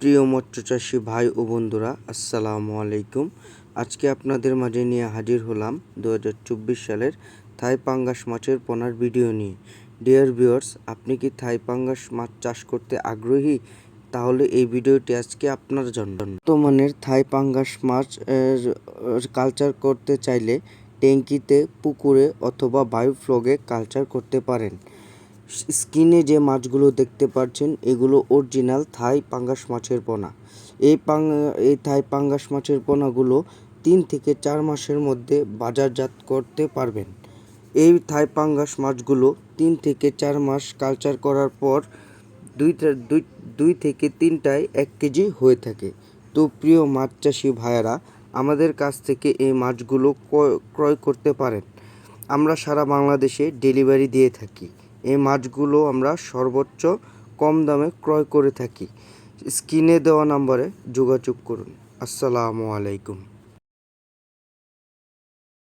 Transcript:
প্রিয় মৎস্যচাষী ভাই ও বন্ধুরা, আসসালামু আলাইকুম। আজকে আপনাদের মাঝে নিয়ে হাজির হলাম 2024 সালের থাই পাঙ্গাস মাছের পোনার ভিডিও নিয়ে। ডিয়ার ভিউয়ার্স, আপনি কি থাই পাঙ্গাস মাছ চাষ করতে আগ্রহী? তাহলে এই ভিডিওটি আজকে আপনার জন্য। বর্তমানের থাই পাঙ্গাস মাছ কালচার করতে চাইলে ট্যাঙ্কিতে, পুকুরে অথবা বায়োফ্লগে কালচার করতে পারেন। স্ক্রিনে যে মাছগুলো দেখতে পাচ্ছেন এগুলো অরিজিনাল থাই পাঙ্গাস মাছের পোনা। এই থাই পাঙ্গাস মাছের পোনাগুলো 3 থেকে 4 মাসের মধ্যে বাজারজাত করতে পারবেন। এই থাই পাঙ্গাস মাছগুলো 3 থেকে 4 মাস কালচার করার পর দুই থেকে তিনটায় 1 কেজি হয়ে থাকে। তো প্রিয় মাছ চাষি ভাইয়েরা, আমাদের কাছ থেকে এই মাছগুলো ক্রয় করতে পারেন। আমরা সারা বাংলাদেশে ডেলিভারি দিয়ে থাকি। এই মাছগুলো আমরা সর্বোচ্চ কম দামে ক্রয় করে থাকি। স্ক্রিনে দেওয়া নম্বরে যোগাযোগ করুন। আসসালামু আলাইকুম।